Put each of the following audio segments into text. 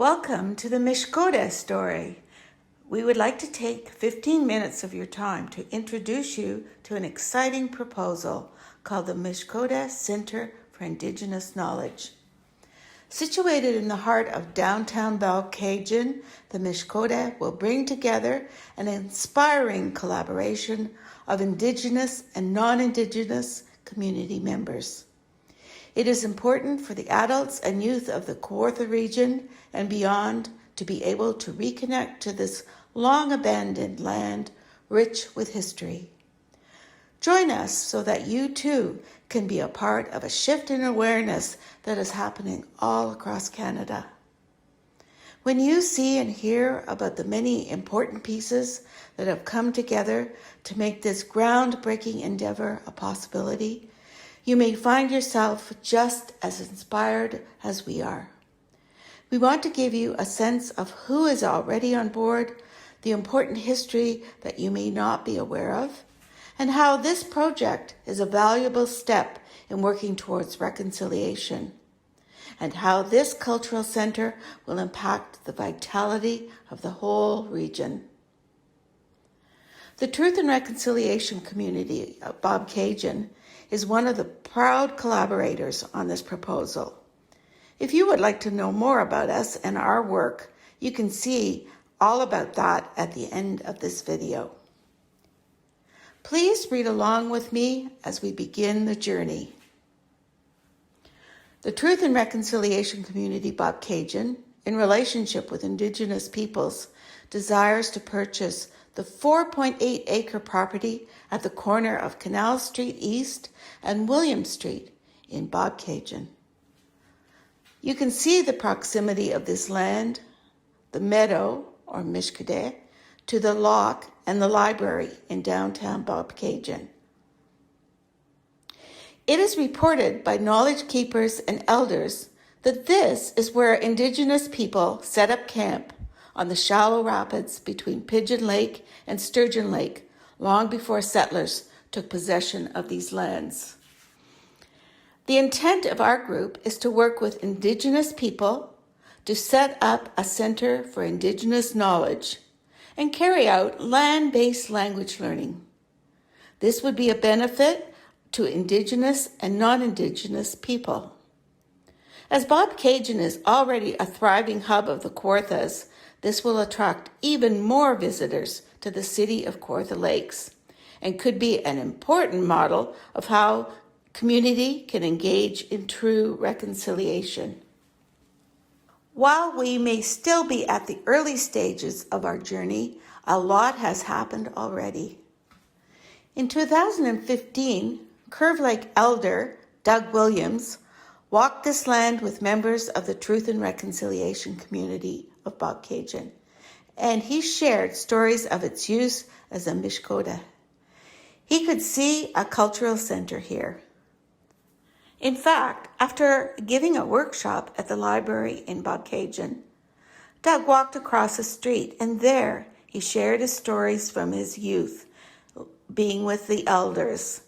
Welcome to the Mishkodeh story. We would like to take 15 minutes of your time to introduce you to an exciting proposal called the Mishkodeh Center for Indigenous Knowledge. Situated in the heart of downtown Bobcaygeon, the Mishkodeh will bring together an inspiring collaboration of Indigenous and non-Indigenous community members. It is important for the adults and youth of the Kawartha region and beyond to be able to reconnect to this long-abandoned land rich with history. Join us so that you too can be a part of a shift in awareness that is happening all across Canada. When you see and hear about the many important pieces that have come together to make this groundbreaking endeavor a possibility, you may find yourself just as inspired as we are. We want to give you a sense of who is already on board, the important history that you may not be aware of, and how this project is a valuable step in working towards reconciliation, and how this cultural center will impact the vitality of the whole region. The Truth and Reconciliation community of Bobcaygeon is one of the proud collaborators on this proposal. If you would like to know more about us and our work, you can see all about that at the end of this video. Please read along with me as we begin the journey. The Truth and Reconciliation community Bobcaygeon, in relationship with Indigenous peoples, desires to purchase the 4.8-acre property at the corner of Canal Street East and William Street in Bobcaygeon. You can see the proximity of this land, the meadow, or Mishkodeh, to the loch and the library in downtown Bobcaygeon. It is reported by knowledge keepers and elders that this is where Indigenous people set up camp on the shallow rapids between Pigeon Lake and Sturgeon Lake long before settlers took possession of these lands. The intent of our group is to work with Indigenous people to set up a center for Indigenous knowledge and carry out land-based language learning. This would be a benefit to Indigenous and non-Indigenous people. As Bobcaygeon is already a thriving hub of the Kawarthas, this will attract even more visitors to the city of Kawartha Lakes and could be an important model of how community can engage in true reconciliation. While we may still be at the early stages of our journey, a lot has happened already. In 2015, Curve Lake elder Doug Williams walked this land with members of the Truth and Reconciliation community of Bobcaygeon, and he shared stories of its use as a Mishkodeh. He could see a cultural center here. In fact, after giving a workshop at the library in Bobcaygeon, Doug walked across the street, and there he shared his stories from his youth, being with the elders,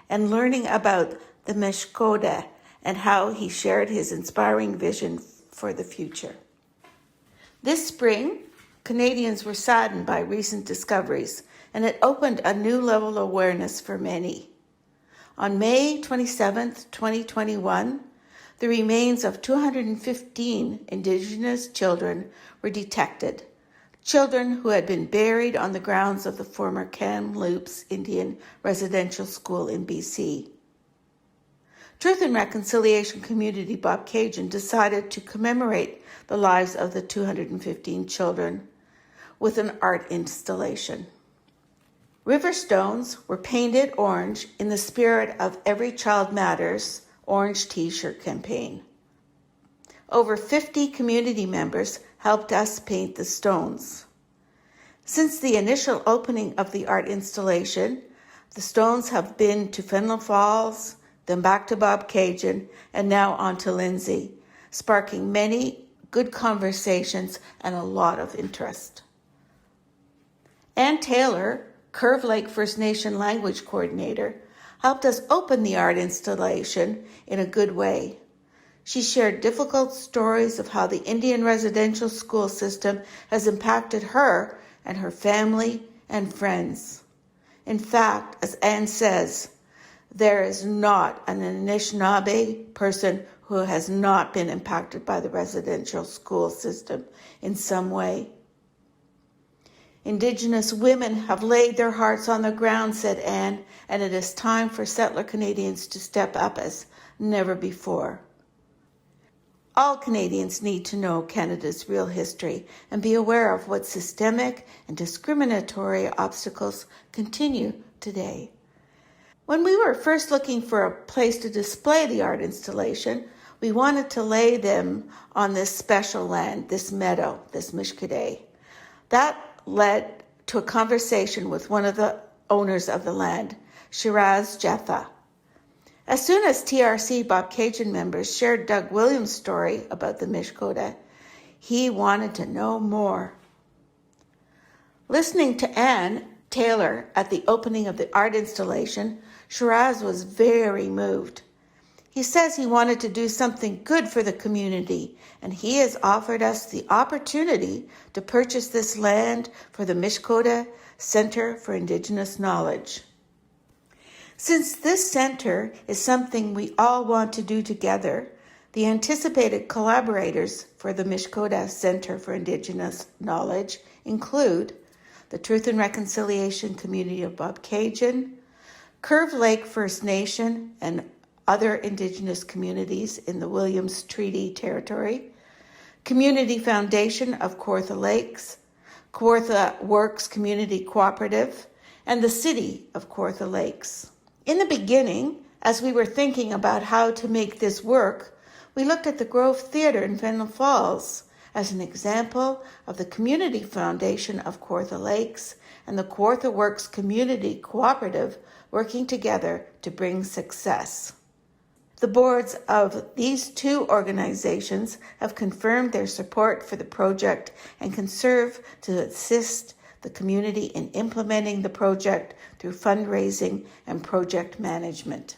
and learning about the Mishkodeh and how he shared his inspiring vision for the future. This spring, Canadians were saddened by recent discoveries, and it opened a new level of awareness for many. On May 27, 2021, the remains of 215 Indigenous children were detected, children who had been buried on the grounds of the former Kamloops Indian Residential School in BC. Truth and Reconciliation community Bobcaygeon decided to commemorate the lives of the 215 children with an art installation. River stones were painted orange in the spirit of Every Child Matters orange t-shirt campaign. Over 50 community members helped us paint the stones. Since the initial opening of the art installation, the stones have been to Fenelon Falls, then back to Bobcaygeon, and now on to Lindsay, sparking many good conversations and a lot of interest. Ann Taylor, Curve Lake First Nation language coordinator, helped us open the art installation in a good way. She shared difficult stories of how the Indian residential school system has impacted her and her family and friends. In fact, as Anne says, there is not an Anishinaabe person who has not been impacted by the residential school system in some way. Indigenous women have laid their hearts on the ground, said Anne, and it is time for settler Canadians to step up as never before. All Canadians need to know Canada's real history and be aware of what systemic and discriminatory obstacles continue today. When we were first looking for a place to display the art installation, we wanted to lay them on this special land, this meadow, this Mishkodeh. That led to a conversation with one of the owners of the land, Shiraz Jatha. As soon as TRC Bobcaygeon members shared Doug Williams' story about the Mishkodeh, he wanted to know more. Listening to Anne Taylor at the opening of the art installation, Shiraz was very moved. He says he wanted to do something good for the community, and he has offered us the opportunity to purchase this land for the Mishkodeh Center for Indigenous Knowledge. Since this center is something we all want to do together, the anticipated collaborators for the Mishkodeh Center for Indigenous Knowledge include the Truth and Reconciliation Community of Bobcaygeon, Curve Lake First Nation and other Indigenous communities in the Williams Treaty Territory, Community Foundation of Kawartha Lakes, Kawartha Works Community Cooperative, and the City of Kawartha Lakes. In the beginning, as we were thinking about how to make this work, we looked at the Grove Theatre in Fenelon Falls as an example of the Community Foundation of Kawartha Lakes and the Kawartha Works Community Cooperative working together to bring success. The boards of these two organizations have confirmed their support for the project and can serve to assist the community in implementing the project through fundraising and project management.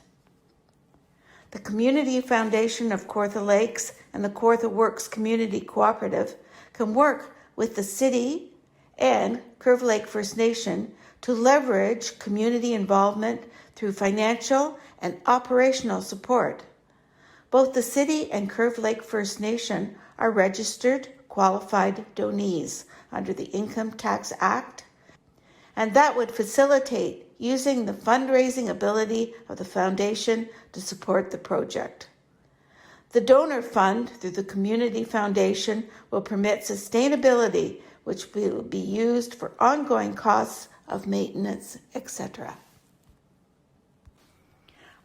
The Community Foundation of Kawartha Lakes and the Kawartha Works Community Cooperative can work with the city and Curve Lake First Nation to leverage community involvement through financial and operational support. Both the city and Curve Lake First Nation are registered qualified donees under the Income Tax Act, and that would facilitate using the fundraising ability of the foundation to support the project. The donor fund through the Community Foundation will permit sustainability, which will be used for ongoing costs of maintenance, etc.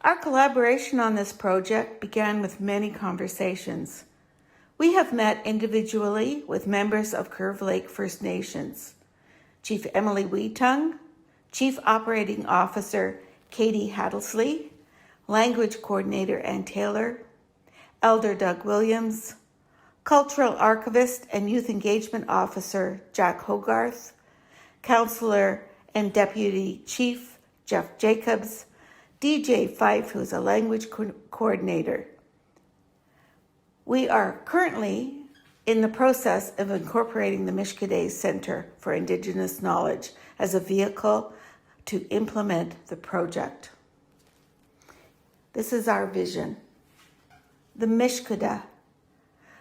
Our collaboration on this project began with many conversations. We have met individually with members of Curve Lake First Nations, Chief Emily Weetung, Chief Operating Officer Katie Haddlesley, Language Coordinator Ann Taylor, Elder Doug Williams, Cultural Archivist and Youth Engagement Officer Jack Hogarth, Counselor and Deputy Chief Jeff Jacobs, DJ Fife, who is a language coordinator. We are currently in the process of incorporating the Mishkodeh Center for Indigenous Knowledge as a vehicle to implement the project. This is our vision. The Mishkodeh,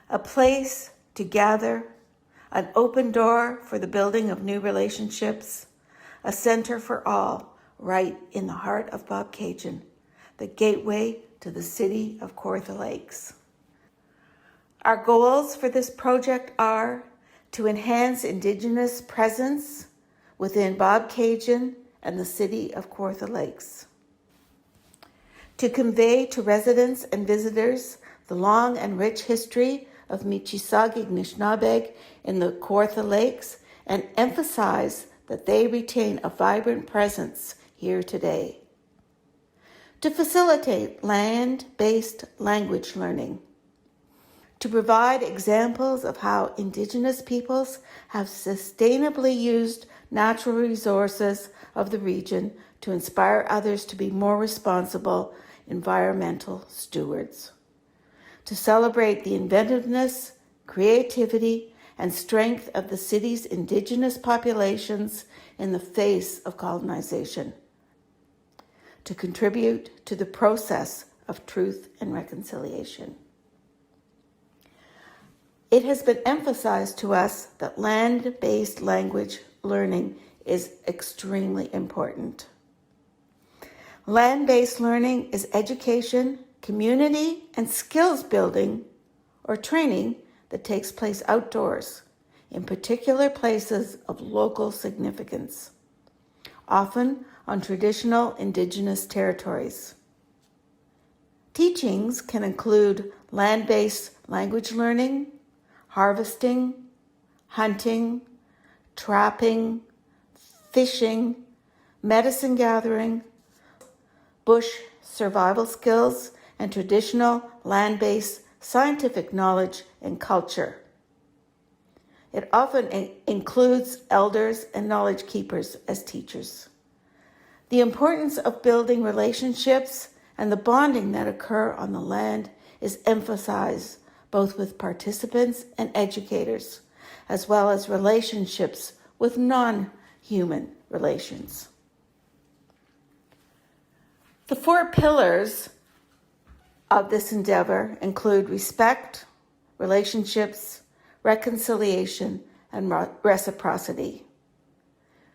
a place to gather, an open door for the building of new relationships, a center for all, right in the heart of Bobcaygeon, the gateway to the city of Kawartha Lakes. Our goals for this project are to enhance Indigenous presence within Bobcaygeon and the city of Kawartha Lakes, to convey to residents and visitors the long and rich history of Michisaagig Nishnabeg in the Kawartha Lakes and emphasize that they retain a vibrant presence here today, to facilitate land-based language learning, to provide examples of how Indigenous peoples have sustainably used natural resources of the region to inspire others to be more responsible environmental stewards, to celebrate the inventiveness, creativity, and strength of the city's Indigenous populations in the face of colonization, to contribute to the process of truth and reconciliation. It has been emphasized to us that land-based language learning is extremely important. Land-based learning is education, community, and skills building or training that takes place outdoors in particular places of local significance, often on traditional Indigenous territories. Teachings can include land-based language learning, harvesting, hunting, trapping, fishing, medicine gathering, bush survival skills, and traditional land-based scientific knowledge and culture. It often includes elders and knowledge keepers as teachers. The importance of building relationships and the bonding that occur on the land is emphasized both with participants and educators, as well as relationships with non-human relations. The 4 pillars of this endeavor include respect, relationships, reconciliation, and reciprocity.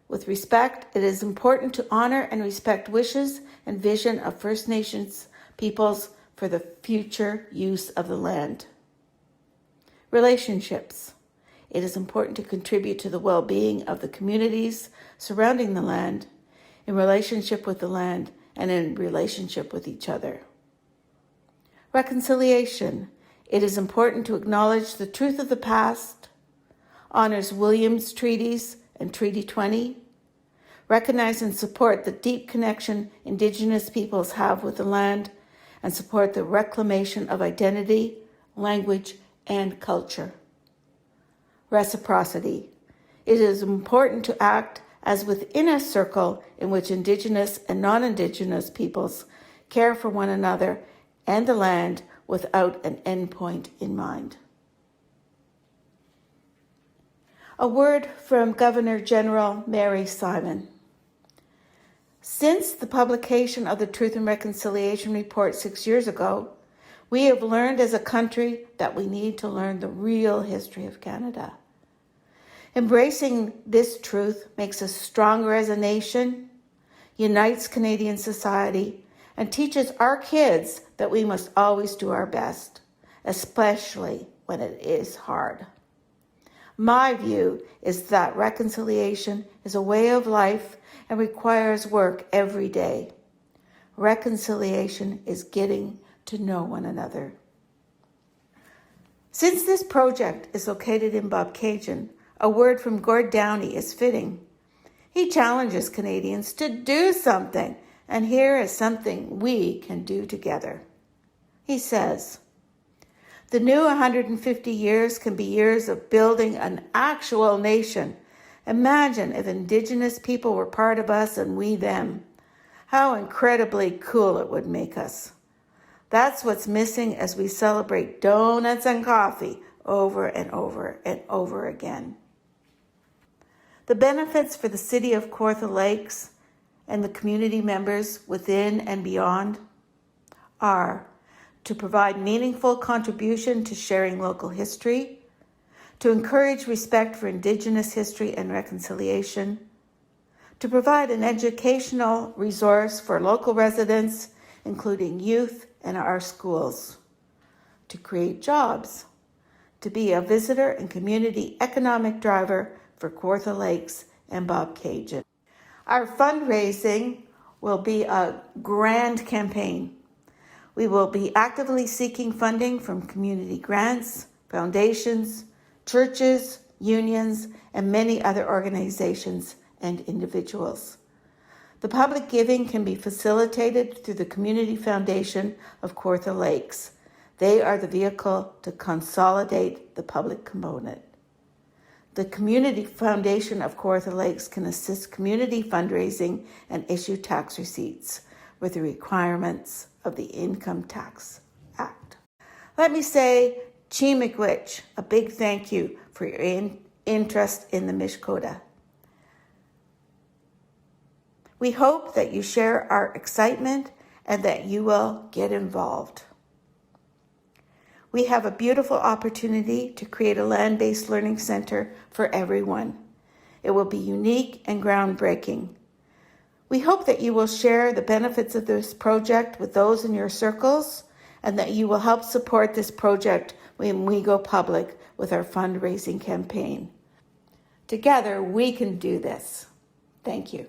With respect, it is important to honor and respect wishes and vision of First Nations peoples for the future use of the land. Relationships. It is important to contribute to the well-being of the communities surrounding the land, in relationship with the land, and in relationship with each other. Reconciliation. It is important to acknowledge the truth of the past, honors Williams Treaties and Treaty 20, recognize and support the deep connection Indigenous peoples have with the land, and support the reclamation of identity, language, and culture. Reciprocity. It is important to act as within a circle in which Indigenous and non-Indigenous peoples care for one another and the land without an endpoint in mind. A word from Governor General Mary Simon. Since the publication of the Truth and Reconciliation Report 6 years ago, we have learned as a country that we need to learn the real history of Canada. Embracing this truth makes us stronger as a nation, unites Canadian society, and teaches our kids that we must always do our best, especially when it is hard. My view is that reconciliation is a way of life and requires work every day. Reconciliation is getting to know one another. Since this project is located in Bobcaygeon, a word from Gord Downey is fitting. He challenges Canadians to do something, and here is something we can do together. He says, the new 150 years can be years of building an actual nation. Imagine if Indigenous people were part of us and we them. How incredibly cool it would make us. That's what's missing as we celebrate donuts and coffee over and over and over again. The benefits for the city of Kawartha Lakes and the community members within and beyond are to provide meaningful contribution to sharing local history, to encourage respect for Indigenous history and reconciliation, to provide an educational resource for local residents, including youth and our schools, to create jobs, to be a visitor and community economic driver for Kawartha Lakes and Bobcaygeon. Our fundraising will be a grand campaign. We will be actively seeking funding from community grants, foundations, churches, unions, and many other organizations and individuals. The public giving can be facilitated through the Community Foundation of Kawartha Lakes. They are the vehicle to consolidate the public component. The Community Foundation of Kawartha Lakes can assist community fundraising and issue tax receipts with the requirements of the Income Tax Act. Let me say, Chimigwich, a big thank you for your interest in the Mishkodeh. We hope that you share our excitement and that you will get involved. We have a beautiful opportunity to create a land-based learning center for everyone. It will be unique and groundbreaking. We hope that you will share the benefits of this project with those in your circles and that you will help support this project when we go public with our fundraising campaign. Together, we can do this. Thank you.